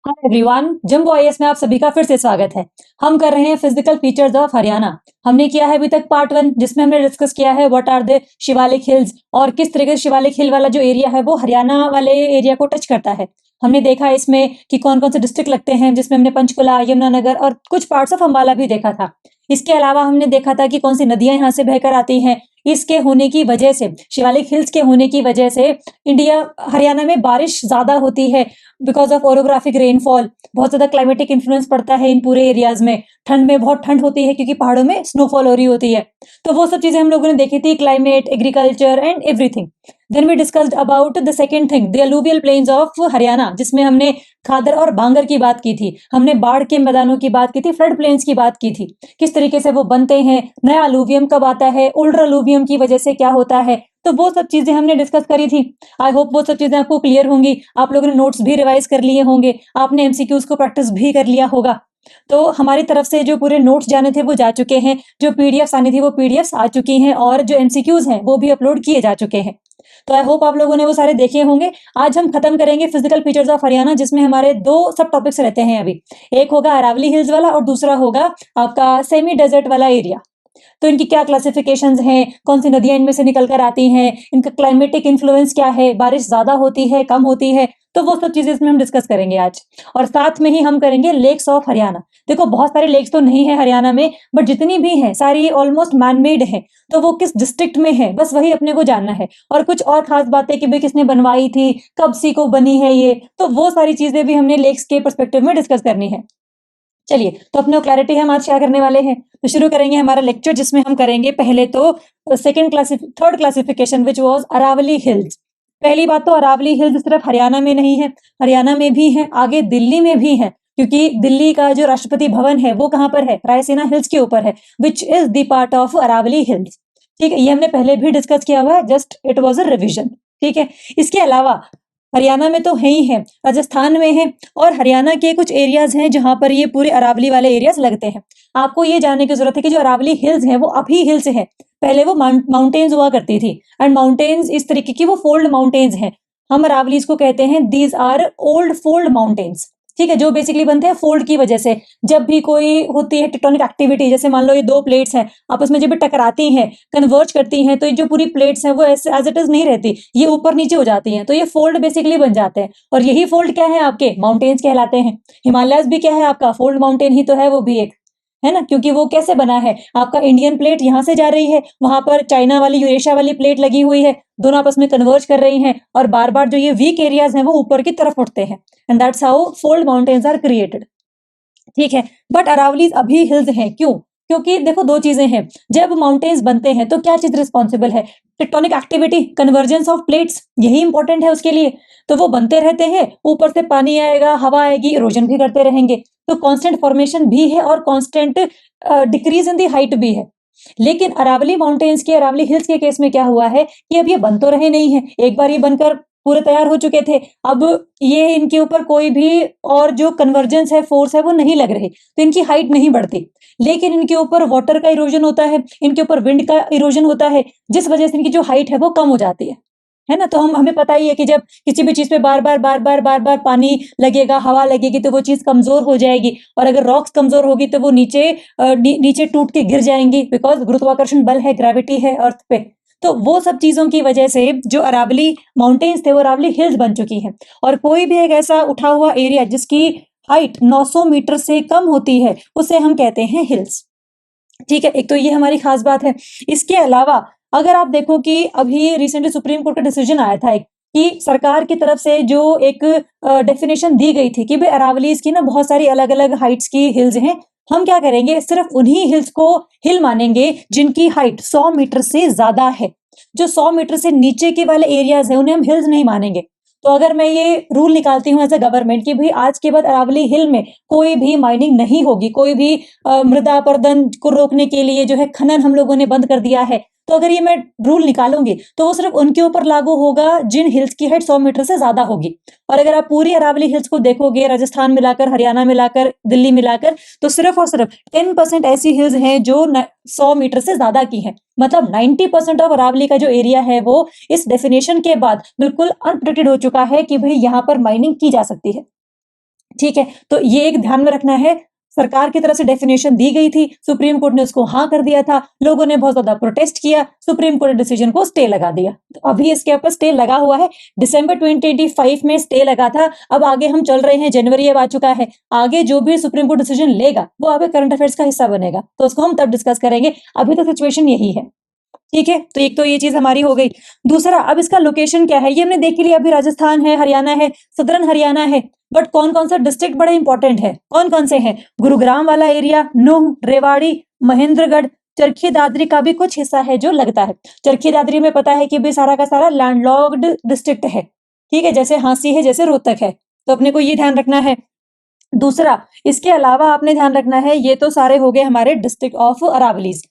Hi everyone, jumbo IAS में आप सभी का फिर से स्वागत है। हम कर रहे हैं फिजिकल फीचर्स ऑफ हरियाणा। हमने किया है अभी तक पार्ट 1, जिसमें हमने डिस्कस किया है what are the Shivalik hills और किस तरीके से शिवालिक हिल वाला जो एरिया है वो हरियाणा वाले एरिया को टच करता है। हमने देखा इसमें कि कौन कौन से डिस्ट्रिक्ट लगते हैं, जिसमें हमने पंचकुला, यमुनानगर और कुछ पार्ट्स ऑफ अंबाला भी देखा था। इसके अलावा हमने देखा था कि कौन सी नदियां यहाँ से बहकर आती हैं। इसके होने की वजह से, शिवालिक हिल्स के होने की वजह से इंडिया हरियाणा में बारिश ज्यादा होती है बिकॉज ऑफ ओरोग्राफिक रेनफॉल। बहुत ज्यादा क्लाइमेटिक इन्फ्लुएंस पड़ता है इन पूरे एरियाज में। ठंड में बहुत ठंड होती है क्योंकि पहाड़ों में स्नोफॉल हो रही होती है। तो वो सब चीजें हम लोगों ने देखी थी, climate, agriculture and everything. Then we discussed about the second thing, the alluvial plains of Haryana, जिसमें हमने खादर और भांगर की बात की थी। हमने बाढ़ के मैदानों की बात की थी, फ्लड प्लेन्स की बात की थी, किस तरीके से वो बनते हैं, नया अलूवियम कब आता है, ओल्डर अलूवियम की वजह से क्या होता है। तो वो सब चीजें हमने डिस्कस करी थी। आई होप वो सब चीजें आपको क्लियर होंगी। आप लोगों ने नोट्स भी रिवाइज कर लिए होंगे, आपने एमसीक्यूज को प्रैक्टिस भी कर लिया होगा। तो हमारी तरफ से जो पूरे नोट्स जाने थे वो जा चुके हैं, जो पीडीएफ्स आनी थी वो पीडीएफ्स आ चुकी हैं, और जो एमसीक्यूज हैं वो भी अपलोड किए जा चुके हैं। तो आई होप आप लोगों ने वो सारे देखे होंगे। आज हम खत्म करेंगे फिजिकल फीचर्स ऑफ हरियाणा, जिसमें हमारे दो सब टॉपिक्स रहते हैं अभी। एक होगा अरावली हिल्स वाला और दूसरा होगा आपका सेमी डेजर्ट वाला एरिया। तो इनकी क्या क्लासिफिकेशंस हैं, कौन सी नदियां इनमें से निकल कर आती हैं, इनका क्लाइमेटिक इन्फ्लुएंस क्या है, बारिश ज्यादा होती है, कम होती है। तो वो सब चीजें इसमें हम डिस्कस करेंगे आज। और साथ में ही हम करेंगे लेक्स ऑफ हरियाणा। देखो, बहुत सारे लेक्स तो नहीं है हरियाणा में, बट जितनी भी हैं सारी ऑलमोस्ट मैनमेड है। तो वो किस डिस्ट्रिक्ट में है, बस वही अपने को जानना है। और कुछ और खास बातें कि भाई किसने बनवाई थी, कब सी को बनी है ये, तो वो सारी चीजें भी हमने लेक्स के परस्पेक्टिव में डिस्कस करनी है। चलिए, तो अपने को क्लैरिटी है हम आज क्या करने वाले हैं। तो शुरू करेंगे हमारा लेक्चर, जिसमें हम करेंगे पहले तो third classification which was Aravalli hills. पहली बात तो अरावली हिल्स सिर्फ हरियाणा में नहीं है, हरियाणा में भी है, आगे दिल्ली में भी है। क्योंकि दिल्ली का जो राष्ट्रपति भवन है वो कहाँ पर है, रायसीना हिल्स के ऊपर है, which is the part of Aravalli hills. ठीक है, ये हमने पहले भी डिस्कस किया हुआ है, just it was a revision. ठीक है, इसके अलावा हरियाणा में तो है ही है, राजस्थान में है, और हरियाणा के कुछ एरियाज हैं जहां पर ये पूरे अरावली वाले एरियाज लगते हैं। आपको ये जानने की जरूरत है कि जो अरावली हिल्स हैं वो अभी हिल्स है, पहले वो माउंटेन्स हुआ करती थी। एंड माउंटेन्स इस तरीके की वो फोल्ड माउंटेन्स हैं। हम अरावलीज को कहते हैं these are old fold mountains. ठीक है, जो बेसिकली बनते हैं फोल्ड की वजह से। जब भी कोई होती है टेक्टोनिक एक्टिविटी, जैसे मान लो ये दो प्लेट्स हैं, आपस में जब भी टकराती हैं, कन्वर्ज करती हैं, तो ये जो पूरी प्लेट्स हैं वो ऐसे एज इट इज नहीं रहती, ये ऊपर नीचे हो जाती हैं, तो ये फोल्ड बेसिकली बन जाते हैं। और यही फोल्ड क्या है, आपके माउंटेन्स कहलाते हैं। हिमालयस भी क्या है, आपका फोल्ड माउंटेन ही तो है वो भी एक, है ना। क्योंकि वो कैसे बना है, आपका इंडियन प्लेट यहाँ से जा रही है, वहां पर चाइना वाली, यूरेशिया वाली प्लेट लगी हुई है, दोनों आपस में कन्वर्ज कर रही हैं, और बार बार जो ये वीक एरियाज हैं वो ऊपर की तरफ उठते हैं। And that's how fold mountains are created. ठीक है, बट अरावलीज अभी हिल्स हैं, क्यों? क्योंकि देखो, दो चीजें हैं। जब माउंटेन्स बनते हैं तो क्या चीज रिस्पॉन्सिबल है, tectonic activity, convergence of plates, यही इंपॉर्टेंट है उसके लिए। तो वो बनते रहते हैं, ऊपर से पानी आएगा, हवा आएगी, इरोजन भी करते रहेंगे। तो कांस्टेंट फॉर्मेशन भी है और constant decrease in the height भी है। लेकिन अरावली माउंटेन्स के, अरावली हिल्स के केस में क्या हुआ है कि अब ये बन तो रहे नहीं है, एक बार ये बनकर पूरे तैयार हो चुके थे। अब ये इनके ऊपर कोई भी और जो कन्वर्जेंस है, फोर्स है, वो नहीं लग रहे, तो इनकी हाइट नहीं बढ़ती। लेकिन इनके ऊपर वाटर का इरोजन होता है, इनके ऊपर विंड का इरोजन होता है, जिस वजह से इनकी जो हाइट है वो कम हो जाती है ना। तो हमें पता ही है कि जब किसी भी चीज पे बार बार बार बार बार बार पानी लगेगा, हवा लगेगी, तो वो चीज कमजोर हो जाएगी। और अगर रॉक्स कमजोर होगी तो वो नीचे टूट के गिर जाएंगी, बिकॉज गुरुत्वाकर्षण बल है, ग्रेविटी है अर्थ पे। तो वो सब चीजों की वजह से जो अरावली माउंटेन्स थे वो अरावली हिल्स बन चुकी हैं। और कोई भी एक ऐसा उठा हुआ एरिया जिसकी हाइट 900 मीटर से कम होती है, उसे हम कहते हैं हिल्स। ठीक है, एक तो ये हमारी खास बात है। इसके अलावा अगर आप देखो कि अभी रिसेंटली सुप्रीम कोर्ट का डिसीजन आया था एक, कि सरकार की तरफ से जो एक डेफिनेशन दी गई थी कि भाई अरावलीज की ना बहुत सारी अलग अलग हाइट्स की हिल्स हैं। हम क्या करेंगे, सिर्फ उन्हीं हिल्स को हिल मानेंगे जिनकी हाइट 100 मीटर से ज्यादा है। जो 100 मीटर से नीचे के वाले एरियाज है उन्हें हम हिल्स नहीं मानेंगे। तो अगर मैं ये रूल निकालती हूँ एज ए गवर्नमेंट कि भाई आज के बाद अरावली हिल में कोई भी माइनिंग नहीं होगी, कोई भी मृदा अपरदन को रोकने के लिए जो है खनन हम लोगों ने बंद कर दिया है, तो अगर ये मैं रूल निकालूंगी तो वो सिर्फ उनके ऊपर लागू होगा जिन हिल्स की हाइट 100 मीटर से ज्यादा होगी। और अगर आप पूरी अरावली हिल्स को देखोगे, राजस्थान मिलाकर, हरियाणा मिलाकर, दिल्ली मिलाकर, तो सिर्फ और सिर्फ 10% ऐसी हिल्स हैं जो 100 मीटर से ज्यादा की हैं। मतलब 90% ऑफ अरावली का जो एरिया है वो इस डेफिनेशन के बाद बिल्कुल अनप्रोटेक्टेड हो चुका है कि भाई यहाँ पर माइनिंग की जा सकती है। ठीक है, तो ये एक ध्यान में रखना है। सरकार की तरफ से डेफिनेशन दी गई थी, सुप्रीम कोर्ट ने उसको हाँ कर दिया था, लोगों ने बहुत ज्यादा प्रोटेस्ट किया, सुप्रीम कोर्ट ने डिसीजन को स्टे लगा दिया। तो अभी इसके ऊपर स्टे लगा हुआ है, दिसंबर 2025 में स्टे लगा था। अब आगे हम चल रहे हैं, जनवरी अब आ चुका है, आगे जो भी सुप्रीम कोर्ट डिसीजन लेगा वो आगे करंट अफेयर्स का हिस्सा बनेगा, तो उसको हम तब डिस्कस करेंगे। अभी तो सिचुएशन यही है। ठीक है, तो एक तो ये चीज हमारी हो गई। दूसरा, अब इसका लोकेशन क्या है ये हमने देख लिया। अभी राजस्थान है, हरियाणा है, सदर्न हरियाणा है, बट कौन कौन सा डिस्ट्रिक्ट बड़े इंपॉर्टेंट है, कौन कौन से हैं? गुरुग्राम वाला एरिया, नूंह, रेवाड़ी, महेंद्रगढ़, चरखी दादरी का भी कुछ हिस्सा है जो लगता है। चरखी दादरी में पता है कि भी सारा का सारा लैंडलॉक्ड डिस्ट्रिक्ट है। ठीक है, जैसे हांसी है, जैसे रोहतक है, तो अपने को ये ध्यान रखना है। दूसरा, इसके अलावा आपने ध्यान रखना है, ये तो सारे हो गए हमारे डिस्ट्रिक्ट ऑफ अरावलीज।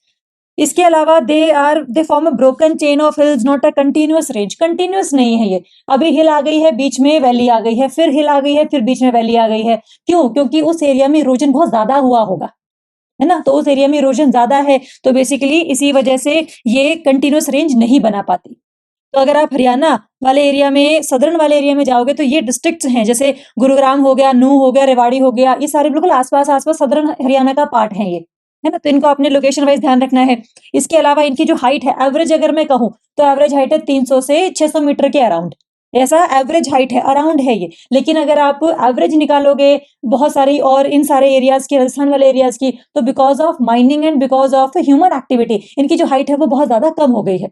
इसके अलावा they form a broken chain of hills, not a continuous range. Continuous नहीं है ये, अभी हिल आ गई है, बीच में वैली आ गई है, फिर हिल आ गई है, फिर बीच में वैली आ गई है। क्यों? क्योंकि उस एरिया में इरोजन बहुत ज्यादा हुआ होगा, है ना, तो उस एरिया में इरोजन ज्यादा है, तो बेसिकली इसी वजह से ये कंटिन्यूअस रेंज नहीं बना पाती। तो अगर आप हरियाणा वाले एरिया में, सदर्न वाले एरिया में जाओगे, तो ये डिस्ट्रिक्ट्स हैं, जैसे गुरुग्राम हो गया, नूंह हो गया, रेवाड़ी हो गया, ये सारे बिल्कुल आसपास आसपास सदर्न हरियाणा का पार्ट है ये, है ना, तो इनको अपने लोकेशन वाइज ध्यान रखना है। इसके अलावा इनकी जो हाइट है, एवरेज अगर मैं कहूँ तो एवरेज हाइट है 300 से 600 मीटर के अराउंड, ऐसा एवरेज हाइट है, अराउंड है ये। लेकिन अगर आप एवरेज निकालोगे बहुत सारी और इन सारे एरियाज की, राजस्थान वाले एरियाज की, तो because of mining and because of human activity इनकी जो हाइट है वो बहुत ज्यादा कम हो गई है।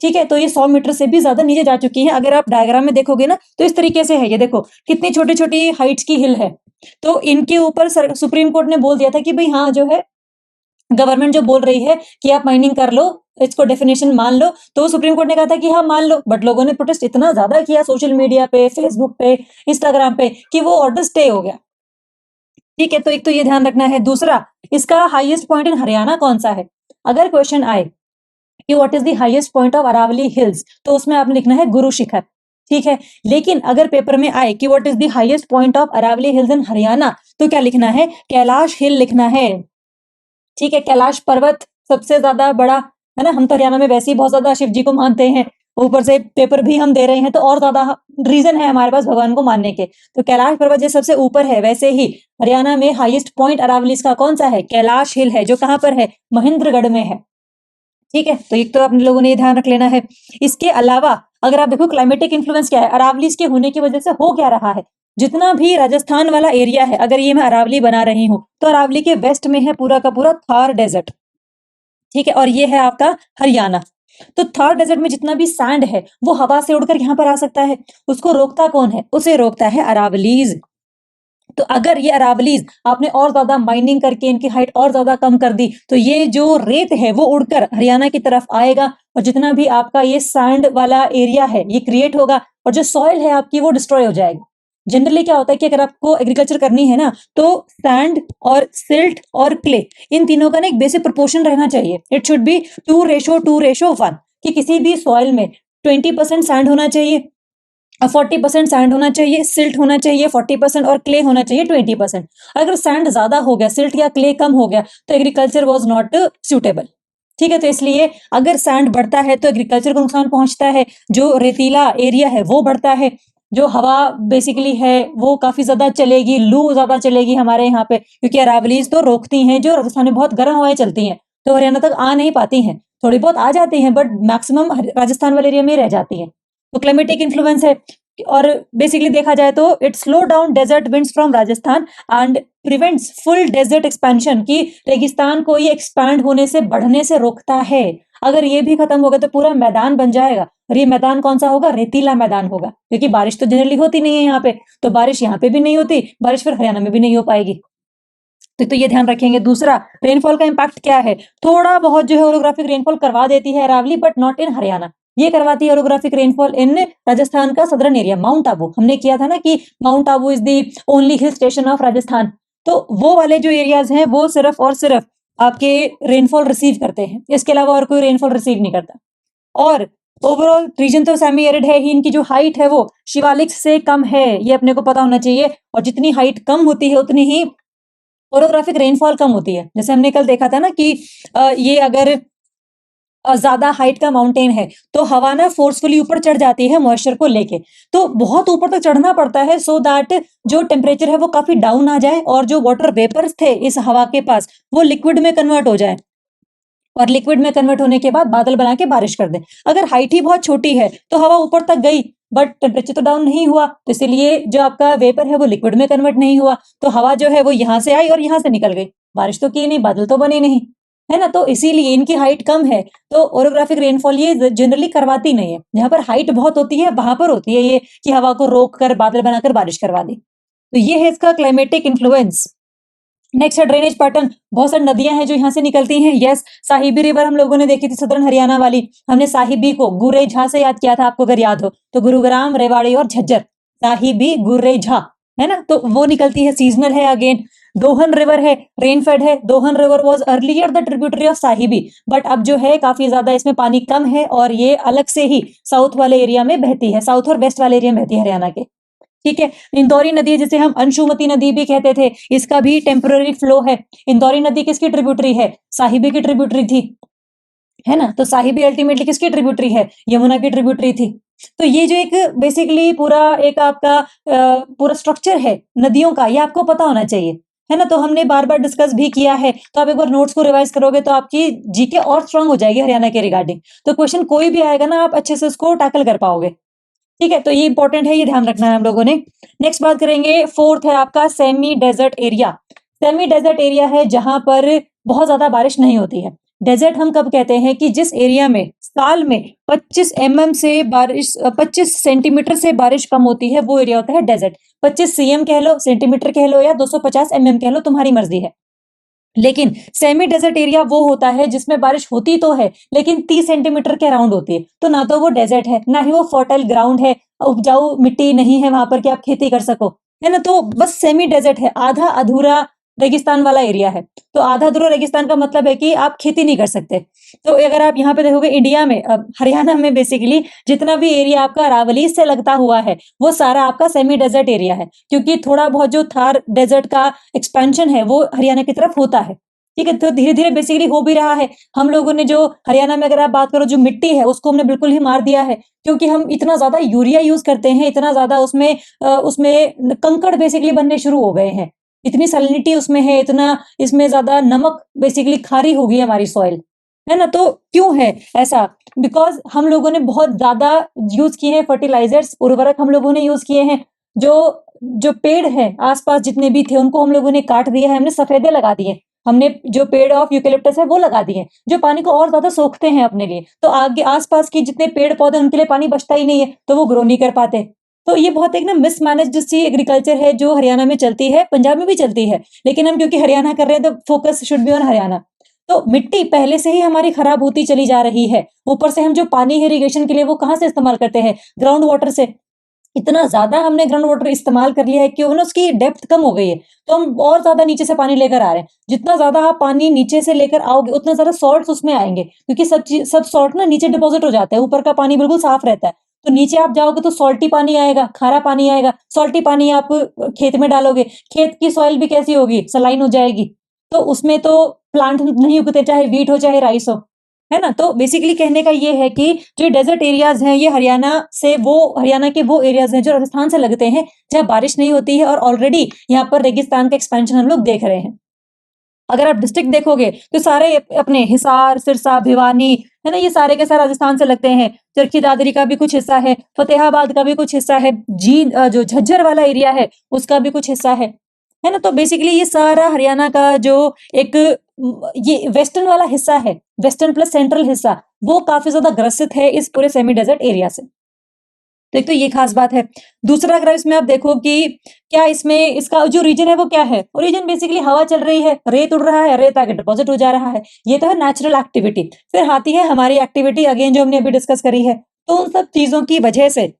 ठीक है, तो ये 100 मीटर से भी ज्यादा नीचे जा चुकी है। अगर आप डायग्राम में देखोगे ना, तो इस तरीके से है, ये देखो कितनी छोटी छोटी हाइट्स की हिल है। तो इनके ऊपर सुप्रीम कोर्ट ने बोल दिया था कि भाई हाँ, जो है गवर्नमेंट जो बोल रही है कि आप माइनिंग कर लो, इसको डेफिनेशन मान लो, तो सुप्रीम कोर्ट ने कहा था कि हाँ मान लो, बट लोगों ने प्रोटेस्ट इतना ज्यादा किया सोशल मीडिया पे, फेसबुक पे, इंस्टाग्राम पे, कि वो ऑर्डर स्टे हो गया। ठीक है, तो एक तो ये ध्यान रखना है। दूसरा, इसका हाईएस्ट पॉइंट इन हरियाणा कौन सा है? अगर क्वेश्चन आए कि what is the highest point of Aravalli hills, तो उसमें आपने लिखना है गुरु शिखर। ठीक है, लेकिन अगर पेपर में आए कि what is the highest point of Aravalli hills in Haryana, तो क्या लिखना है? कैलाश हिल लिखना है। ठीक है, कैलाश पर्वत सबसे ज्यादा बड़ा, है ना, हम तो हरियाणा में वैसे ही बहुत ज्यादा शिव जी को मानते हैं, ऊपर से पेपर भी हम दे रहे हैं, तो और ज्यादा रीजन है हमारे पास भगवान को मानने के। तो कैलाश पर्वत जैसे सबसे ऊपर है, वैसे ही हरियाणा में हाईएस्ट पॉइंट अरावलीज का कौन सा है? कैलाश हिल है, जो कहाँ पर है? महेंद्रगढ़ में है। ठीक है, तो एक तो अपने लोगों ने ये ध्यान रख लेना है। इसके अलावा अगर आप देखो क्लाइमेटिक इन्फ्लुएंस क्या है, अरावलीज के होने की वजह से हो क्या रहा है, जितना भी राजस्थान वाला एरिया है, अगर ये मैं अरावली बना रही हूँ, तो अरावली के वेस्ट में है पूरा का पूरा थार डेजर्ट। ठीक है, और ये है आपका हरियाणा। तो थार डेजर्ट में जितना भी सैंड है वो हवा से उड़कर यहाँ पर आ सकता है, उसको रोकता कौन है? उसे रोकता है अरावलीज। तो अगर ये अरावलीज आपने और ज्यादा माइनिंग करके इनकी हाइट और ज्यादा कम कर दी, तो ये जो रेत है वो उड़कर हरियाणा की तरफ आएगा, और जितना भी आपका ये सैंड वाला एरिया है ये क्रिएट होगा, और जो सॉइल है आपकी वो डिस्ट्रॉय हो जाएगी। जनरली क्या होता है कि अगर आपको एग्रीकल्चर करनी है ना, तो सैंड और सिल्ट और क्ले, इन तीनों का ना एक बेसिक प्रोपोर्शन रहना चाहिए। इट शुड बी 2:1, कि किसी भी सॉइल में 20% सैंड होना चाहिए, 40% सैंड होना चाहिए, सिल्ट होना चाहिए 40%, और क्ले होना चाहिए 20%। अगर सैंड ज्यादा हो गया, सिल्ट या क्ले कम हो गया, तो एग्रीकल्चर वॉज नॉट सुटेबल। ठीक है, तो इसलिए अगर सैंड बढ़ता है तो एग्रीकल्चर को नुकसान पहुंचता है, जो रेतीला एरिया है वो बढ़ता है, जो हवा बेसिकली है वो काफी ज्यादा चलेगी, लू ज्यादा चलेगी हमारे यहाँ पे, क्योंकि अरावलीज तो रोकती हैं, जो राजस्थान में बहुत गर्म हवाएं चलती हैं, तो हरियाणा तक आ नहीं पाती हैं, थोड़ी बहुत आ जाती हैं, बट मैक्सिमम राजस्थान वाले एरिया में रह जाती हैं। तो क्लाइमेटिक इन्फ्लुएंस है। और बेसिकली देखा जाए तो it slow down desert winds from Rajasthan and prevents full desert expansion, की रेगिस्तान को ये एक्सपैंड होने से, बढ़ने से रोकता है। अगर ये भी खत्म हो गया तो पूरा मैदान बन जाएगा, और ये मैदान कौन सा होगा? रेतीला मैदान होगा, क्योंकि बारिश तो जनरली होती नहीं है यहाँ पे, तो बारिश यहाँ पे भी नहीं होती, बारिश फिर हरियाणा में भी नहीं हो पाएगी। तो ये ध्यान रखेंगे। दूसरा, रेनफॉल का इम्पैक्ट क्या है? थोड़ा बहुत जो है ओरोग्राफिक रेनफॉल करवा देती है Aravalli, but not in Haryana. ये करवाती है ओरोग्राफिक रेनफॉल इन राजस्थान का सदर्न एरिया, माउंट आबू। हमने किया था ना कि mount Abu is the only hill station of Rajasthan, तो वो वाले जो एरियाज हैं वो सिर्फ और सिर्फ आपके रेनफॉल रिसीव करते हैं, इसके अलावा और कोई रेनफॉल रिसीव नहीं करता। और ओवरऑल रीजन तो सेमी एरिड है ही, इनकी जो हाइट है वो शिवालिक से कम है, ये अपने को पता होना चाहिए। और जितनी हाइट कम होती है उतनी ही ओरोग्राफिक रेनफॉल कम होती है। जैसे हमने कल देखा था ना कि ये अगर ज्यादा हाइट का माउंटेन है, तो हवा ना फोर्सफुली ऊपर चढ़ जाती है मॉइस्चर को लेके। तो बहुत ऊपर तक चढ़ना पड़ता है सो दैट जो टेम्परेचर है वो काफी डाउन आ जाए और जो वाटर वेपर्स थे इस हवा के पास वो लिक्विड में कन्वर्ट हो जाए, और लिक्विड में कन्वर्ट होने के बाद बादल बना के बारिश कर दे। अगर हाइट ही बहुत छोटी है तो हवा ऊपर तक गई बट टेम्परेचर तो डाउन नहीं हुआ, तो इसीलिए जो आपका वेपर है वो लिक्विड में कन्वर्ट नहीं हुआ, तो हवा जो है वो यहाँ से आई और यहाँ से निकल गई, बारिश तो की नहीं, बादल तो बने नहीं, है ना। तो इसीलिए इनकी हाइट कम है, तो ओरोग्राफिक रेनफॉल ये जनरली करवाती नहीं है। जहां पर हाइट बहुत होती है वहां पर होती है ये कि हवा को रोक कर बादल बनाकर बारिश करवा दी। तो ये है इसका क्लाइमेटिक इन्फ्लुएंस। नेक्स्ट है ड्रेनेज पैटर्न। बहुत सारी नदियां हैं जो यहाँ से निकलती हैं। यस, साहिबी रिवर हम लोगों ने देखी थी सदर्न हरियाणा वाली। हमने साहिबी को गुरेझा से याद किया था, आपको अगर याद हो तो। गुरुग्राम, रेवाड़ी और झज्जर, साहिबी गुरेझा, है ना। तो वो निकलती है, सीजनल है अगेन। दोहन रिवर है, रेनफेड है। दोहन river was earlier the tributary of Sahibi, but अब जो है काफी ज्यादा इसमें पानी कम है और ये अलग से ही साउथ वाले एरिया में बहती है, साउथ और वेस्ट वाले एरिया में बहती है हरियाणा के। ठीक है। इंदौरी नदी जिसे हम अंशुमती नदी भी कहते थे, इसका भी टेम्पररी फ्लो है। इंदौरी नदी किसकी ट्रिब्यूटरी है? साहिबी की ट्रिब्यूटरी थी, है ना। तो साहिबी अल्टीमेटली किसकी ट्रिब्यूटरी है? यमुना की ट्रिब्यूटरी थी। तो ये जो एक बेसिकली पूरा एक आपका पूरा स्ट्रक्चर है नदियों का, ये आपको पता होना चाहिए, है ना। तो हमने बार बार डिस्कस भी किया है, तो आप एक बार नोट्स को रिवाइज करोगे तो आपकी जीके और स्ट्रांग हो जाएगी हरियाणा के रिगार्डिंग। तो क्वेश्चन कोई भी आएगा ना, आप अच्छे से उसको टैकल कर पाओगे। ठीक है, तो ये इंपॉर्टेंट है, ये ध्यान रखना है हम लोगों ने। नेक्स्ट बात करेंगे, फोर्थ है आपका semi desert area. Semi desert area है जहां पर बहुत ज्यादा बारिश नहीं होती है। डेजर्ट हम कब कहते हैं कि जिस एरिया में साल में 25 mm से बारिश 25 सेंटीमीटर से बारिश कम होती है, वो एरिया होता है डेजर्ट। 25 cm कह लो, सेंटीमीटर कह लो, या 250 mm कह लो, तुम्हारी मर्जी है। लेकिन सेमी डेजर्ट एरिया वो होता है जिसमें बारिश होती तो है लेकिन 30 सेंटीमीटर के अराउंड होती है। तो ना तो वो डेजर्ट है, ना ही वो फर्टाइल ग्राउंड है, उपजाऊ मिट्टी नहीं है वहां पर कि आप खेती कर सको, है ना। तो बस सेमी डेजर्ट है, आधा अधूरा रेगिस्तान वाला एरिया है। तो आधा अधूरा रेगिस्तान का मतलब है कि आप खेती नहीं कर सकते। तो अगर आप यहाँ पे देखोगे इंडिया में, हरियाणा में बेसिकली जितना भी एरिया आपका अरावली से लगता हुआ है वो सारा आपका सेमी डेजर्ट एरिया है, क्योंकि थोड़ा बहुत जो थार डेजर्ट का एक्सपेंशन है वो हरियाणा की तरफ होता है। ठीक है, तो धीरे धीरे बेसिकली हो भी रहा है। हम लोगों ने जो हरियाणा में अगर आप बात करो, जो मिट्टी है उसको हमने बिल्कुल ही मार दिया है, क्योंकि हम इतना ज्यादा यूरिया यूज करते हैं, इतना ज्यादा उसमें कंकड़ बेसिकली बनने शुरू हो गए हैं, इतनी सैलिनिटी उसमें है, इतना इसमें ज्यादा नमक, बेसिकली खारी हो गई हमारी सॉइल, है ना। तो क्यों है ऐसा? बिकॉज हम लोगों ने बहुत ज्यादा यूज किए हैं फर्टिलाइजर्स, उर्वरक हम लोगों ने यूज किए हैं। जो जो पेड़ है आसपास जितने भी थे उनको हम लोगों ने काट दिया है, हमने सफेदे लगा दिए, हमने जो पेड़ ऑफ यूकेलिप्टस है वो लगा दिए जो पानी को और ज्यादा सोखते हैं अपने लिए। तो आगे आसपास की जितने पेड़ पौधे उनके लिए पानी बचता ही नहीं है, तो वो ग्रो नहीं कर पाते। तो ये बहुत एक ना मिसमैनेज्ड सी एग्रीकल्चर है जो हरियाणा में चलती है, पंजाब में भी चलती है, लेकिन हम क्योंकि हरियाणा कर रहे हैं तो focus should be on Haryana. तो मिट्टी पहले से ही हमारी खराब होती चली जा रही है, ऊपर से हम जो पानी है इरिगेशन के लिए वो कहाँ से इस्तेमाल करते हैं? ग्राउंड वाटर से। इतना ज्यादा हमने ग्राउंड वाटर इस्तेमाल कर लिया है कि ना उसकी डेप्थ कम हो गई है, तो हम और ज्यादा नीचे से पानी लेकर आ रहे हैं। जितना ज्यादा आप पानी नीचे से लेकर आओगे उतना ज्यादा सॉल्ट उसमें आएंगे, क्योंकि सब सॉल्ट ना नीचे डिपॉजिट हो जाता है, ऊपर का पानी बिल्कुल साफ रहता है। तो नीचे आप जाओगे तो सॉल्टी पानी आएगा, खारा पानी आएगा। सॉल्टी पानी आप खेत में डालोगे, खेत की सॉइल भी कैसी होगी? सलाइन हो जाएगी। तो उसमें तो प्लांट नहीं उगते, चाहे वीट हो चाहे राइस हो, है ना। तो बेसिकली कहने का ये है कि जो डेजर्ट एरियाज हैं ये हरियाणा के वो एरियाज हैं जो राजस्थान से लगते हैं, जहाँ बारिश नहीं होती है और ऑलरेडी यहाँ पर रेगिस्तान का एक्सपेंशन हम लोग देख रहे हैं। अगर आप डिस्ट्रिक्ट देखोगे तो सारे अपने हिसार, सिरसा, भिवानी, है ना, ये सारे के सारे राजस्थान से लगते हैं। चरखी दादरी का भी कुछ हिस्सा है, फतेहाबाद का भी कुछ हिस्सा है, जो झज्जर वाला एरिया है उसका भी कुछ हिस्सा है ना। तो बेसिकली ये सारा हरियाणा का जो एक ये वेस्टर्न वाला हिस्सा है, वेस्टर्न प्लस सेंट्रल हिस्सा, वो काफी ज्यादा ग्रसित है इस पूरे सेमी डेजर्ट एरिया से। तो एक तो ये खास बात है। दूसरा अगर इसमें आप देखो कि क्या इसमें इसका जो रीजन है वो क्या है, रीजन बेसिकली हवा चल रही है, रेत उड़ रहा है, रेत आगे डिपॉजिट हो जा रहा है, ये तो है नेचुरल एक्टिविटी। फिर आती है हमारी एक्टिविटी अगेन जो हमने अभी डिस्कस करी है। तो उन सब चीजों की वजह से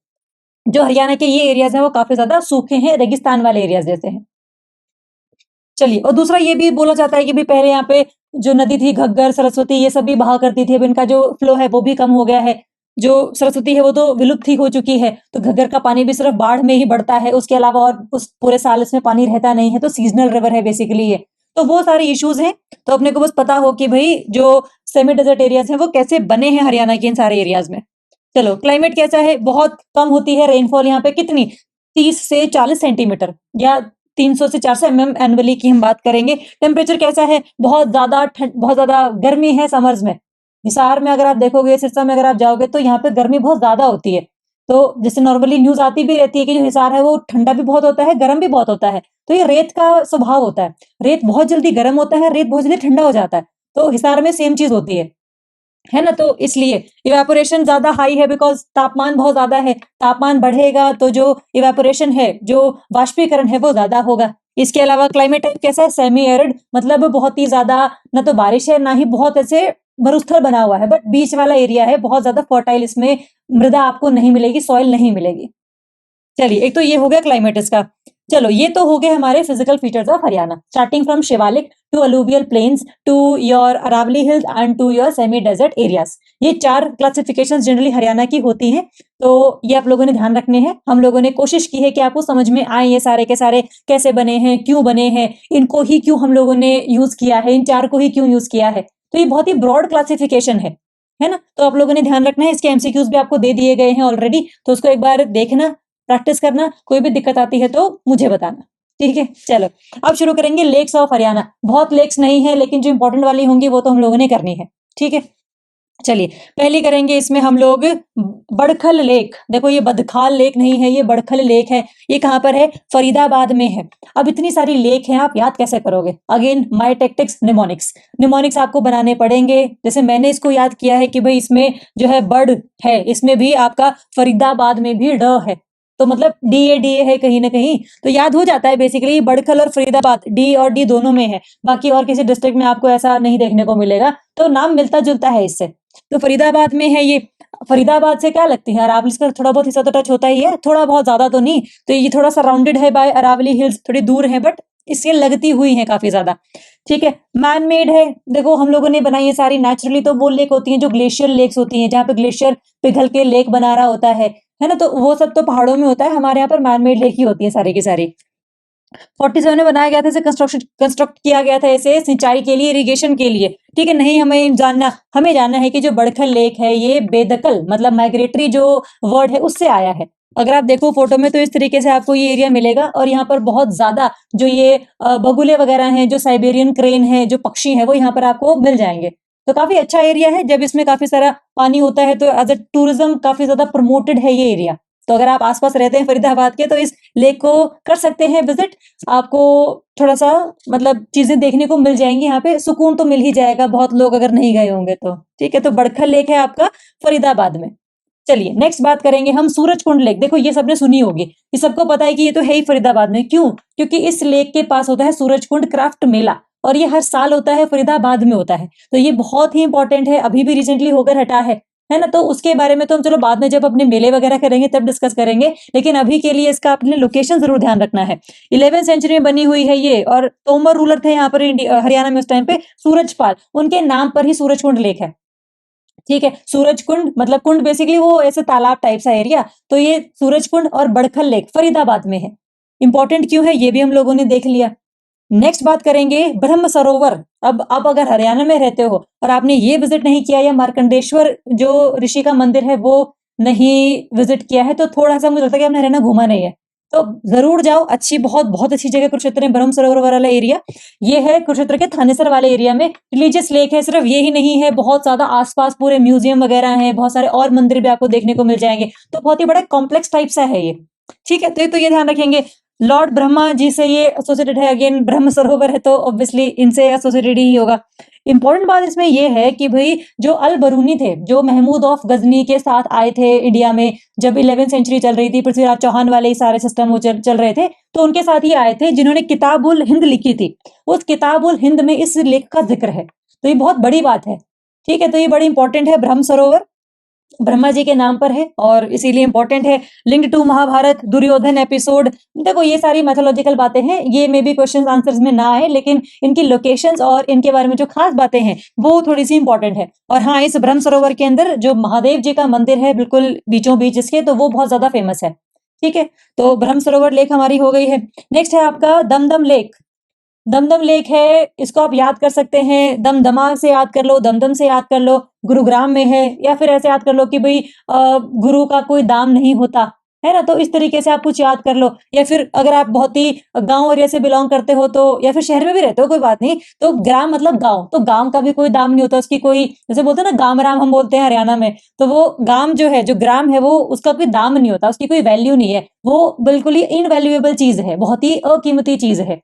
जो हरियाणा के ये एरियाज हैं वो काफी ज्यादा सूखे हैं, रेगिस्तान वाले एरियाज जैसे हैं। चलिए, और दूसरा ये भी बोला जाता है कि भी पहले यहाँ पे जो नदी थी घग्गर, सरस्वती, ये सब भी बहा करती थी, अब इनका जो फ्लो है वो भी कम हो गया है। जो सरस्वती है वो तो विलुप्त ही हो चुकी है, तो घग्गर का पानी भी सिर्फ बाढ़ में ही बढ़ता है, उसके अलावा और उस पूरे साल इसमें पानी रहता नहीं है। तो सीजनल रिवर है बेसिकली ये। तो वो सारे इश्यूज हैं। तो अपने को बस पता हो कि भाई जो सेमी डेजर्ट एरियाज हैं वो कैसे बने हैं हरियाणा के इन सारे एरियाज में। चलो, क्लाइमेट कैसा है? बहुत कम होती है रेनफॉल यहाँ पे, कितनी? 30 से 40 सेंटीमीटर या 300 से 400 एनुअली की हम बात करेंगे। टेम्परेचर कैसा है? बहुत ज्यादा बहुत ज्यादा गर्मी है समर्स में। हिसार में अगर आप देखोगे, सिरसा में अगर आप जाओगे तो यहाँ पे गर्मी बहुत ज्यादा होती है। तो जैसे नॉर्मली न्यूज आती भी रहती है कि जो हिसार है वो ठंडा भी बहुत होता है, गर्म भी बहुत होता है। तो ये रेत का स्वभाव होता है, रेत बहुत जल्दी गर्म होता है, रेत बहुत जल्दी ठंडा हो जाता है। तो हिसार में सेम चीज होती है ना? तो इसलिए इवेपोरेशन ज्यादा हाई है, बिकॉज तापमान बहुत ज्यादा है। तापमान बढ़ेगा तो जो इवेपोरेशन है, जो वाष्पीकरण है, वो ज्यादा होगा। इसके अलावा क्लाइमेट टाइप कैसा है? सेमी एरिड, मतलब बहुत ही ज्यादा ना तो बारिश है ना ही बहुत ऐसे मरुस्थल बना हुआ है, बट बीच वाला एरिया है। बहुत ज्यादा फर्टाइल इसमें मृदा आपको नहीं मिलेगी, सॉइल नहीं मिलेगी। चलिए, एक तो ये हो गया क्लाइमेट इसका। चलो, ये तो हो गए हमारे physical features of Haryana, starting from Shivalik to alluvial plains to your Aravalli hills and to your semi desert areas. ये 4 क्लासिफिकेशन जनरली हरियाणा की होती हैं। तो ये आप लोगों ने ध्यान रखने हैं। हम लोगों ने कोशिश की है कि आपको समझ में आए ये सारे के सारे कैसे बने हैं, क्यों बने हैं, इनको ही क्यों हम लोगों ने यूज किया है, इन 4 को ही क्यों यूज किया है। तो ये बहुत ही ब्रॉड क्लासिफिकेशन है ना? तो आप लोगों ने ध्यान रखना है। इसके एमसीक्यूज भी आपको दे दिए गए हैं ऑलरेडी, तो उसको एक बार देखना, प्रैक्टिस करना। कोई भी दिक्कत आती है तो मुझे बताना, ठीक है? चलो, अब शुरू करेंगे लेक्स ऑफ हरियाणा। बहुत लेक्स नहीं है, लेकिन जो इंपॉर्टेंट वाली होंगी वो तो हम लोगों ने करनी है, ठीक है? चलिए, पहली करेंगे इसमें हम लोग बड़खल लेक। देखो, ये बदखाल लेक नहीं है, ये बड़खल लेक है। ये कहाँ पर है? फरीदाबाद में है। अब इतनी सारी लेक हैं, आप याद कैसे करोगे? Again my tactics, mnemonics. Mnemonics आपको बनाने पड़ेंगे। जैसे मैंने इसको याद किया है कि भाई इसमें जो है बड़ है, इसमें भी आपका फरीदाबाद में भी ड है, तो मतलब डी ए है कहीं ना कहीं, तो याद हो जाता है। बेसिकली बड़खल और फरीदाबाद, डी और डी दोनों में है। बाकी और किसी डिस्ट्रिक्ट में आपको ऐसा नहीं देखने को मिलेगा, तो नाम मिलता जुलता है इससे। तो फरीदाबाद में है ये। फरीदाबाद से क्या लगती है? अरावली का थोड़ा बहुत हिस्सा तो टच होता ही है, थोड़ा बहुत, ज्यादा तो नहीं। तो ये थोड़ा सराउंडेड है बाय अरावली हिल्स, थोड़ी दूर है, बट इससे लगती हुई है काफी ज्यादा, ठीक है? मैन मेड है। देखो, हम लोगों ने बनाई है सारी नेचुरली। तो वो लेक होती है जो ग्लेशियर लेक्स होती हैं, जहाँ पे ग्लेशियर पिघल के लेक बना रहा होता है ना? तो वो सब तो पहाड़ों में होता है, हमारे यहाँ पर मैन मेड लेक ही होती है सारी की सारी। 47 में बनाया गया था, इसे कंस्ट्रक्ट किया गया था ऐसे सिंचाई के लिए, इरिगेशन के लिए, ठीक है? नहीं, हमें जानना है कि जो बड़खल लेक है ये बेदखल, मतलब माइग्रेटरी जो वर्ड है उससे आया है। अगर आप देखो फोटो में तो इस तरीके से आपको ये एरिया मिलेगा, और यहाँ पर बहुत ज्यादा जो ये बगुले वगैरह हैं, जो साइबेरियन क्रेन है, जो पक्षी है, वो यहाँ पर आपको मिल जाएंगे। तो काफी अच्छा एरिया है। जब इसमें काफी सारा पानी होता है तो एज अ टूरिज्म काफी ज्यादा प्रमोटेड है ये एरिया। तो अगर आप आसपास रहते हैं फरीदाबाद के, तो इस लेक को कर सकते हैं विजिट। आपको थोड़ा सा मतलब चीजें देखने को मिल जाएंगी, यहाँ पे सुकून तो मिल ही जाएगा, बहुत लोग अगर नहीं गए होंगे तो, ठीक है? तो बड़खल लेक है आपका फरीदाबाद में। चलिए, नेक्स्ट बात करेंगे हम सूरजकुंड लेक। देखो, ये सबने सुनी होगी, ये सबको पता है कि ये तो है ही फरीदाबाद में। क्यों? क्योंकि इस लेक के पास होता है सूरजकुंड क्राफ्ट मेला, और ये हर साल होता है, फरीदाबाद में होता है। तो ये बहुत ही इंपॉर्टेंट है, अभी भी रिसेंटली होकर हटा है ना? तो उसके बारे में तो हम चलो बाद में जब अपने मेले वगैरह करेंगे तब डिस्कस करेंगे, लेकिन अभी के लिए इसका अपने लोकेशन जरूर ध्यान रखना है। 11वीं सेंचुरी में बनी हुई है ये, और तोमर रूलर थे यहाँ पर हरियाणा में उस टाइम पे, सूरजपाल, उनके नाम पर ही सूरजकुंड लेक है, ठीक है? सूरजकुंड मतलब कुंड, बेसिकली वो ऐसे तालाब टाइप सा एरिया। तो ये सूरजकुंड और बड़खल लेक फरीदाबाद में है। इंपॉर्टेंट क्यों है ये भी हम लोगों ने देख लिया। नेक्स्ट बात करेंगे ब्रह्म सरोवर। अब अगर हरियाणा में रहते हो और आपने ये विजिट नहीं किया, या मार्कंडेश्वर जो ऋषि का मंदिर है वो नहीं विजिट किया है, तो थोड़ा सा मुझे लगता है कि आपने हरियाणा घूमा नहीं है। तो जरूर जाओ, अच्छी, बहुत बहुत अच्छी जगह कुरुक्षेत्र में ब्रह्म सरोवर वाला एरिया। ये है कुरुक्षेत्र के थानेसर वाले एरिया में। रिलीजियस लेक है। सिर्फ ये ही नहीं है, बहुत ज्यादा आसपास पूरे म्यूजियम वगैरह हैं, बहुत सारे और मंदिर भी आपको देखने को मिल जाएंगे। तो बहुत ही बड़ा कॉम्प्लेक्स टाइप सा है ये, ठीक है? तो ये ध्यान रखेंगे। लॉर्ड ब्रह्मा जी से ये एसोसिएटेड है। अगेन ब्रह्म सरोवर है तो ऑब्वियसली इनसे एसोसिएटेड ही होगा। इंपॉर्टेंट बात इसमें ये है कि भाई जो अल बरूनी थे, जो महमूद ऑफ गजनी के साथ आए थे इंडिया में, जब 11वीं सेंचुरी चल रही थी, पृथ्वीराज चौहान वाले ही सारे सिस्टम वो चल रहे थे, तो उनके साथ ही आए थे जिन्होंने किताबुल हिंद लिखी थी। उस किताबुल हिंद में इस लेख का जिक्र है। तो ये बहुत बड़ी बात है, ठीक है? तो ये बड़ी इंपॉर्टेंट है। ब्रह्म सरोवर ब्रह्मा जी के नाम पर है और इसीलिए इंपॉर्टेंट है। Linked to Mahabharat, Duryodhan episode. देखो, ये सारी मैथोलॉजिकल बातें हैं, ये मे बी क्वेश्चंस आंसर्स में ना आए, लेकिन इनकी लोकेशंस और इनके बारे में जो खास बातें हैं वो थोड़ी सी इंपॉर्टेंट है। और हाँ, इस ब्रह्म सरोवर के अंदर जो महादेव जी का मंदिर है बिल्कुल बीचों बीच इसके, तो वो बहुत ज्यादा फेमस है, ठीक है? तो ब्रह्म सरोवर लेक हमारी हो गई है। नेक्स्ट है आपका दमदम लेक। दमदम लेक है, इसको आप याद कर सकते हैं, दमदमा से याद कर लो, दमदम से याद कर लो, गुरुग्राम में है, या फिर ऐसे याद कर लो कि भई गुरु का कोई दाम नहीं होता, है ना? तो इस तरीके से आप कुछ याद कर लो, या फिर अगर आप बहुत ही गाँव एरिया से बिलॉन्ग करते हो तो, या फिर शहर में भी रहते हो कोई बात नहीं, तो ग्राम मतलब गाँव, तो गाँव का भी कोई दाम नहीं होता, उसकी कोई, जैसे बोलते हैं ना गाम-राम हम बोलते हैं हरियाणा में, तो वो गाम जो है, जो ग्राम है, वो उसका कोई दाम नहीं होता, उसकी कोई वैल्यू नहीं है, वो बिल्कुल ही इनवैल्यूएबल चीज़ है, बहुत ही अकीमती चीज़ है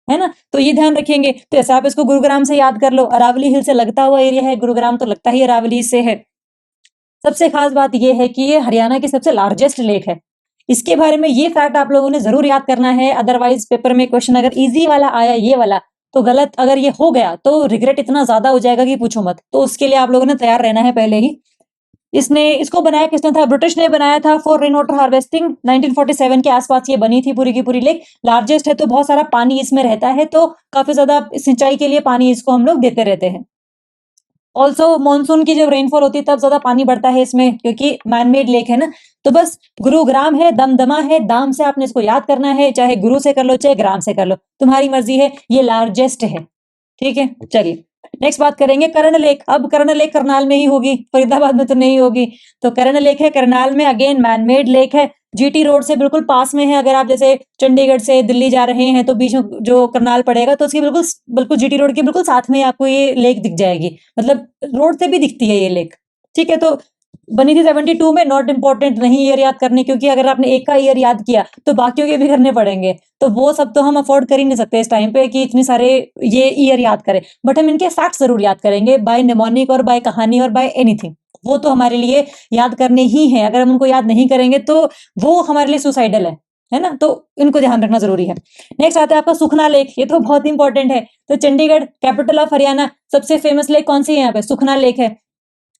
ना? तो ये ध्यान रखेंगे। तो ऐसे आप इसको गुरुग्राम से याद कर लो, अरावली हिल से लगता हुआ एरिया है, गुरुग्राम तो लगता ही अरावली से है। सबसे खास बात ये है कि ये हरियाणा की सबसे लार्जेस्ट लेक है। इसके बारे में ये फैक्ट आप लोगों ने ज़रूर याद करना है, अदरवाइज़ पेपर में क्वेश्चन अगर ईज़ी वाला आया ये वाला, तो गलत अगर ये हो गया, तो रिग्रेट इतना ज़्यादा हो जाएगा कि पूछो मत। तो उसके लिए आप लोगों ने तैयार रहना है पहले ही। इसको बनाया किसने था? ब्रिटिश ने बनाया था फॉर रेन वाटर हार्वेस्टिंग। 1947 के आसपास ये बनी थी पूरी की पूरी लेक। लार्जेस्ट है तो बहुत सारा पानी इसमें रहता है, तो काफ़ी ज़्यादा सिंचाई के लिए पानी इसको हम लोग देते रहते हैं। ऑल्सो मानसून की जब रेनफॉल होती है तब ज़्यादा पानी बढ़ता है इसमें, क्योंकि मैन मेड लेक है ना। तो बस गुरुग्राम है, दमदमा है, दाम से आपने इसको याद करना है, चाहे गुरु से कर लो, चाहे ग्राम से कर लो, तुम्हारी मर्ज़ी है, ये लार्जेस्ट है। ठीक है? चलिए, नेक्स्ट बात करेंगे कर्ण लेक। अब कर्ण लेक करनाल में ही होगी, फरीदाबाद में तो नहीं होगी। तो कर्ण लेक है करनाल में, अगेन मैन मेड लेक है, जीटी रोड से बिल्कुल पास में है। अगर आप जैसे चंडीगढ़ से दिल्ली जा रहे हैं तो बीच में जो करनाल पड़ेगा, तो उसके बिल्कुल बिल्कुल जीटी रोड के बिल्कुल साथ में आपको ये लेक दिख जाएगी। मतलब रोड से भी दिखती है ये लेक। ठीक है? तो बनी थी 72 में, नॉट इम्पोर्टेंट, नहीं ईयर याद करने, क्योंकि अगर आपने एक का ईयर याद किया तो बाकियों के भी करने पड़ेंगे। तो वो सब तो हम अफोर्ड कर ही नहीं सकते इस टाइम पे कि इतने सारे ये ईयर याद करें। बट हम इनके फैक्ट्स ज़रूर याद करेंगे, बाय निमोनिक और बाय कहानी और बाय एनीथिंग। वो तो हमारे लिए याद करने ही हैं। अगर हम उनको याद नहीं करेंगे तो वो हमारे लिए सुसाइडल है ना? तो इनको ध्यान रखना ज़रूरी है। नेक्स्ट आता है आपका सुखना लेक। ये तो बहुत इंपॉर्टेंट है। तो चंडीगढ़, कैपिटल ऑफ हरियाणा, सबसे फेमस लेक कौन सी है यहाँ पे? सुखना लेक है।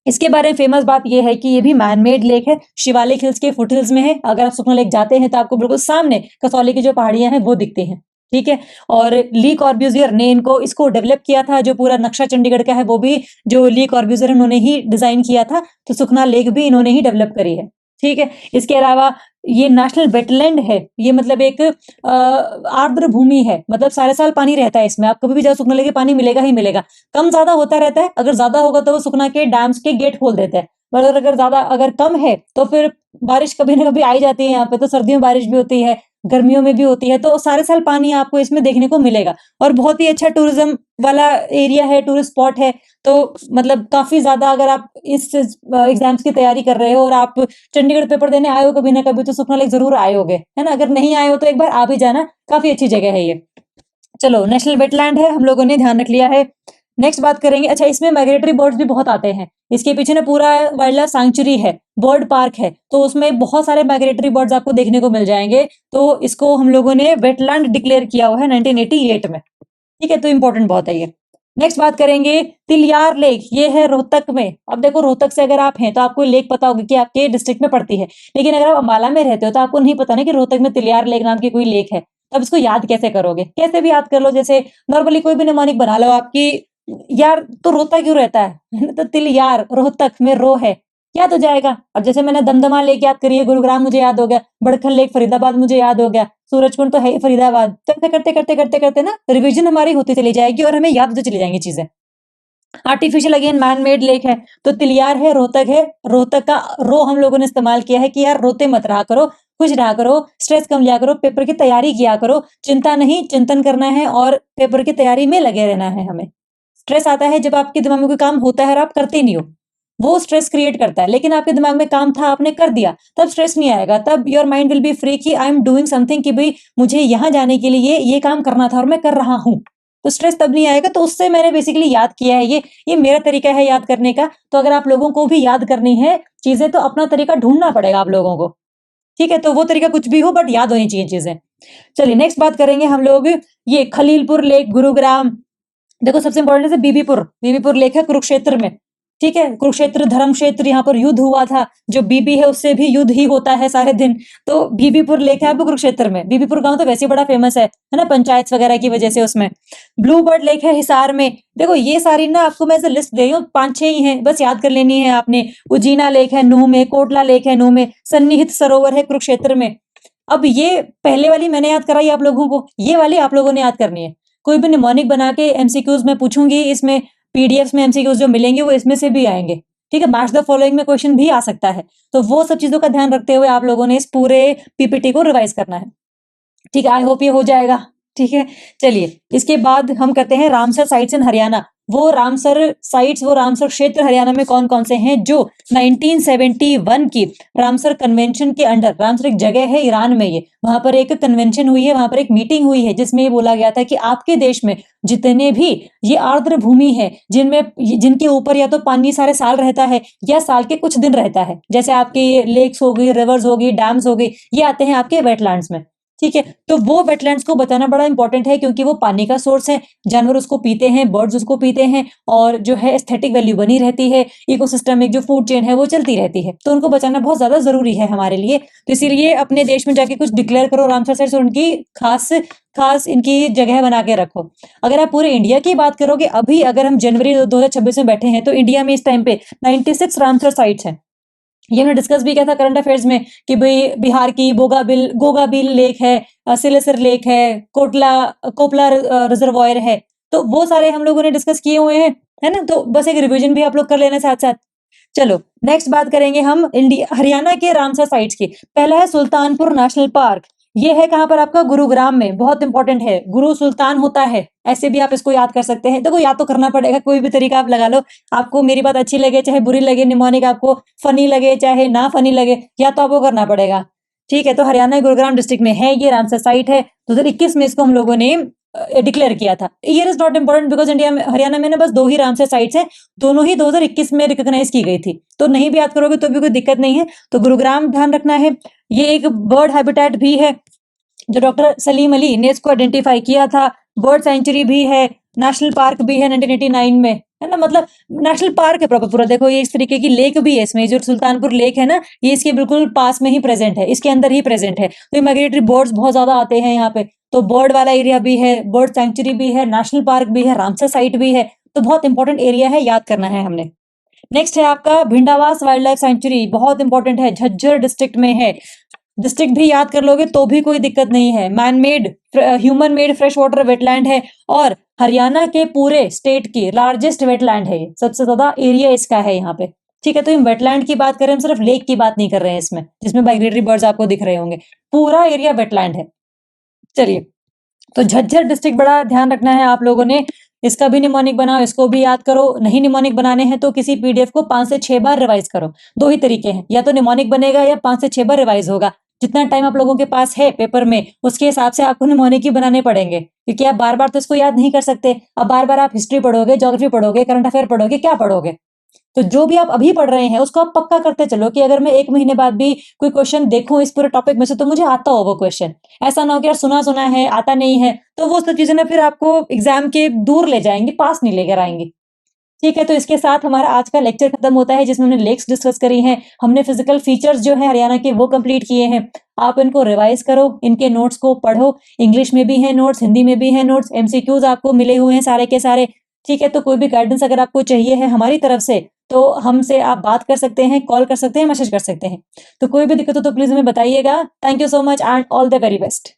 इसके बारे में फेमस बात ये है कि ये भी मैन मेड लेक है, शिवालिक हिल्स के फुट हिल्स में है। अगर आप सुखना लेक जाते हैं तो आपको बिल्कुल सामने कसौली की जो पहाड़ियां हैं वो दिखती हैं। ठीक है? और ली कॉर्ब्यूजियर ने इसको डेवलप किया था। जो पूरा नक्शा चंडीगढ़ का है वो भी जो ली कॉर्ब्यूजियर उन्होंने ही डिजाइन किया था। तो सुखना लेक भी इन्होंने ही डेवलप करी है। ठीक है? इसके अलावा ये नेशनल वेटलैंड है। ये मतलब एक आर्द्र भूमि है, मतलब सारे साल पानी रहता है इसमें। आप कभी भी जाओ सुखना लेके पानी मिलेगा ही मिलेगा। कम ज्यादा होता रहता है, अगर ज्यादा होगा तो वो सुखना के डैम्स के गेट खोल देते हैं। मगर अगर कम है तो फिर बारिश कभी ना कभी आई जाती है यहाँ पे। तो सर्दियों में बारिश भी होती है, गर्मियों में भी होती है, तो सारे साल पानी आपको इसमें देखने को मिलेगा। और बहुत ही अच्छा टूरिज्म वाला एरिया है, टूरिस्ट स्पॉट है। तो मतलब काफी ज्यादा, अगर आप इस एग्जाम्स की तैयारी कर रहे हो और आप चंडीगढ़ पेपर देने आए हो कभी ना कभी, तो सुखना लेक जरूर आए होगे, है ना? अगर नहीं आए हो तो एक बार आ भी जाना, काफी अच्छी जगह है ये। चलो, नेशनल वेटलैंड है, हम लोगों ने ध्यान रख लिया है। नेक्स्ट बात करेंगे, अच्छा इसमें माइग्रेटरी बर्ड्स भी बहुत आते हैं। इसके पीछे ना पूरा वाइल्ड लाइफ सैंक्चुरी है, बर्ड पार्क है, तो उसमें बहुत सारे माइग्रेटरी बर्ड्स आपको देखने को मिल जाएंगे। तो इसको हम लोगों ने वेटलैंड डिक्लेयर किया हुआ है 1988 में। ठीक है? तो इंपॉर्टेंट बहुत है ये। नेक्स्ट बात करेंगे तिलियार लेक। ये है रोहतक में। अब देखो, रोहतक से अगर आप हैं तो आपको लेक पता होगी कि आपके डिस्ट्रिक्ट में पड़ती है, लेकिन अगर आप अम्बाला में रहते हो तो आपको नहीं पता ना कि रोहतक में तिलियार लेक नाम की कोई लेक है। तब इसको याद कैसे करोगे? कैसे भी याद कर लो, जैसे नॉर्मली कोई भी निमोनिक बना लो आपकी, यार तो रोता क्यों रहता है? तो तिलियार, रोहतक में रो है, याद हो जाएगा। अब जैसे मैंने दमदमा लेक याद करी है, गुरुग्राम मुझे याद हो गया, बड़खल लेक फरीदाबाद मुझे याद हो गया, सूरजकुंड तो है ही फरीदाबाद। तो ऐसे करते करते करते करते ना रिवीजन हमारी होती चली जाएगी और हमें याद होती चली जाएंगी चीजें। Artificial again man made lake है। तो तिलियार है, रोहतक है। रोहतक का रो हम लोगों ने इस्तेमाल किया है कि यार रोते मत रहा करो, खुश रहा करो, स्ट्रेस कम लिया करो, पेपर की तैयारी किया करो, चिंता नहीं चिंतन करना है और पेपर की तैयारी में लगे रहना है हमें। स्ट्रेस आता है जब आपके दिमाग में कोई काम होता है और आप करते नहीं हो, वो स्ट्रेस क्रिएट करता है। लेकिन आपके दिमाग में काम था, आपने कर दिया, तब स्ट्रेस नहीं आएगा। तब your mind will be free कि आई एम डूइंग समथिंग, कि भाई मुझे यहाँ जाने के लिए ये काम करना था और मैं कर रहा हूँ। तो स्ट्रेस तब नहीं आएगा। तो उससे मैंने बेसिकली याद किया है। ये मेरा तरीका है याद करने का। तो अगर आप लोगों को भी याद करनी है चीजें, तो अपना तरीका ढूंढना पड़ेगा आप लोगों को। ठीक है? तो वो तरीका कुछ भी हो, बट याद होनी चाहिए चीजें। चलिए, नेक्स्ट बात करेंगे हम लोग, ये खलीलपुर लेक, गुरुग्राम। देखो, सबसे इंपॉर्टेंट है बीबीपुर लेक है कुरुक्षेत्र में। ठीक है? कुरुक्षेत्र धर्म क्षेत्र, यहाँ पर युद्ध हुआ था। जो बीबी है उससे भी युद्ध ही होता है सारे दिन। तो बीबीपुर लेक है आपको कुरुक्षेत्र में। बीबीपुर गांव तो वैसे ही बड़ा फेमस है ना, पंचायत वगैरह की वजह से उसमें। ब्लू बर्ड लेक है हिसार में। देखो, ये सारी ना आपको मैं ऐसे लिस्ट दे रही हूँ, 5-6 ही हैं, बस याद कर लेनी है आपने। उजीना लेक है नूह में, कोटला लेक है नूह में, सन्निहित सरोवर है कुरुक्षेत्र में। अब ये पहले वाली मैंने याद कराई आप लोगों को, ये वाली आप लोगों ने याद करनी है। कोई भी निमोनिक बना के एमसीक्यूज में पूछूंगी, इसमें पीडीएफ में एमसीक्यूज जो मिलेंगे वो इसमें से भी आएंगे। ठीक है, मैच द फॉलोइंग में क्वेश्चन भी आ सकता है, तो वो सब चीजों का ध्यान रखते हुए आप लोगों ने इस पूरे पीपीटी को रिवाइज करना है। ठीक है, आई होप ये हो जाएगा। ठीक है, चलिए इसके बाद हम करते हैं रामसर साइट्स इन हरियाणा। वो रामसर साइट्स, वो रामसर क्षेत्र हरियाणा में कौन कौन से हैं जो 1971 की रामसर कन्वेंशन के अंडर, रामसर एक जगह है ईरान में, ये वहां पर एक कन्वेंशन हुई है, वहां पर एक मीटिंग हुई है जिसमें ये बोला गया था कि आपके देश में जितने भी ये आर्द्र भूमि है, जिनमें जिनके ऊपर या तो पानी सारे साल रहता है या साल के कुछ दिन रहता है, जैसे आपके लेक्स हो गई, रिवर्स हो गई, डैम्स हो गई, ये आते हैं आपके वेटलैंड्स में। ठीक है, तो वो वेटलैंड्स को बचाना बड़ा इंपॉर्टेंट है क्योंकि वो पानी का सोर्स है, जानवर उसको पीते हैं, बर्ड्स उसको पीते हैं, और जो है एस्थेटिक वैल्यू बनी रहती है, इकोसिस्टमिक जो फूड चेन है वो चलती रहती है, तो उनको बचाना बहुत ज्यादा जरूरी है हमारे लिए। तो इसीलिए अपने देश में जाके कुछ डिक्लेयर करो रामसर साइट्स और उनकी खास खास इनकी जगह बना के रखो। अगर आप पूरे इंडिया की बात करोगे, अभी अगर हम जनवरी 2026 में बैठे हैं तो इंडिया में इस टाइम पे 96 रामसर साइट्स हैं। ये हमने डिस्कस भी किया था करंट अफेयर्स में कि भाई बिहार की गोगाबिल लेक है, सिलेसर लेक है, कोपला रिजर्वॉयर है, तो वो सारे हम लोगों ने डिस्कस किए हुए हैं, है ना। तो बस एक रिवीजन भी आप लोग कर लेना साथ साथ। चलो नेक्स्ट बात करेंगे हम इंडिया हरियाणा के रामसर साइट्स की। पहला है सुल्तानपुर नेशनल पार्क। ये है कहाँ पर आपका, गुरुग्राम में, बहुत इंपॉर्टेंट है, गुरु सुल्तान होता है, ऐसे भी आप इसको याद कर सकते हैं। देखो याद तो करना पड़ेगा, कोई भी तरीका आप लगा लो, आपको मेरी बात अच्छी लगे चाहे बुरी लगे, निमोनिक आपको फनी लगे चाहे ना फनी लगे, या तो आपको करना पड़ेगा। ठीक है, तो हरियाणा गुरुग्राम डिस्ट्रिक्ट में है ये रामसर साइट है। 2021 में इसको हम लोगों ने डिक्लेयर किया था। Year is not important because India में, हरियाणा में ना बस 2 ही रामसर साइट्स हैं, दोनों ही 2021 में रिकॉग्नाइज की गई थी, तो नहीं भी याद करोगे तो भी कोई दिक्कत नहीं है। तो गुरुग्राम ध्यान रखना है। ये एक बर्ड हैबिटेट भी है जो डॉक्टर सलीम अली ने इसको आइडेंटिफाई किया था, बर्ड सेंचुरी भी है, नेशनल पार्क भी है 1989 में, है ना। मतलब नेशनल पार्क है प्रॉपर पूरा। देखो ये इस तरीके की लेक भी है इसमें, जो सुल्तानपुर लेक है ना, ये इसके बिल्कुल पास में ही प्रेजेंट है, इसके अंदर ही प्रेजेंट है। तो ये माइग्रेटरी बर्ड्स बहुत ज्यादा आते हैं यहाँ पे, तो बर्ड वाला एरिया भी है, बर्ड सेंचुरी भी है, नेशनल पार्क भी है, रामसर साइट भी है, तो बहुत इंपॉर्टेंट एरिया है, याद करना है हमने। नेक्स्ट है आपका भिंडावास वाइल्ड लाइफ सेंचुरी, बहुत इंपॉर्टेंट है, झज्जर डिस्ट्रिक्ट में है। डिस्ट्रिक्ट भी याद कर लोगे तो भी कोई दिक्कत नहीं है। Man made, human made fresh water wetland है, और हरियाणा के पूरे स्टेट की लार्जेस्ट वेटलैंड है, सबसे ज्यादा एरिया इसका है यहाँ पे। ठीक है, तो हम वेटलैंड की बात करें, हम सिर्फ लेक की बात नहीं कर रहे हैं इसमें, जिसमें माइग्रेटरी बर्ड्स आपको दिख रहे होंगे, पूरा एरिया वेटलैंड है। चलिए, तो झज्जर डिस्ट्रिक्ट बड़ा ध्यान रखना है आप लोगों ने, इसका भी निमोनिक बनाओ, इसको भी याद करो। नहीं निमोनिक बनाने हैं तो किसी पीडीएफ को 5 से 6 बार रिवाइज करो। 2 ही तरीके हैं, या तो निमोनिक बनेगा या 5 से 6 बार रिवाइज होगा। जितना टाइम आप लोगों के पास है पेपर में, उसके हिसाब से आपको निमोनिक ही बनाने पड़ेंगे, क्योंकि आप बार बार तो इसको याद नहीं कर सकते। अब बार बार आप हिस्ट्री पढ़ोगे, ज्योग्राफी पढ़ोगे, करंट अफेयर पढ़ोगे, क्या पढ़ोगे। तो जो भी आप अभी पढ़ रहे हैं उसको आप पक्का करते चलो कि अगर मैं 1 महीने बाद भी कोई क्वेश्चन देखूं इस पूरे टॉपिक में से, तो मुझे आता हो वो क्वेश्चन। ऐसा ना हो कि यार सुना सुना है, आता नहीं है, तो वो सब चीजें ना फिर आपको एग्जाम के दूर ले जाएंगी, पास नहीं लेकर आएंगी। ठीक है, तो इसके साथ हमारा आज का लेक्चर खत्म होता है, जिसमें हमने लेक्स डिस्कस करी हैं, हमने फिजिकल फीचर्स जो है हरियाणा के वो कंप्लीट किए हैं। आप इनको रिवाइज करो, इनके नोट्स को पढ़ो, इंग्लिश में भी है नोट्स, हिंदी में भी है नोट्स, एमसीक्यूज आपको मिले हुए हैं सारे के सारे। ठीक है, तो कोई भी गाइडेंस अगर आपको चाहिए है हमारी तरफ से, तो हमसे आप बात कर सकते हैं, कॉल कर सकते हैं, मैसेज कर सकते हैं। तो कोई भी दिक्कत हो तो प्लीज हमें बताइएगा। Thank you so much and all the very best.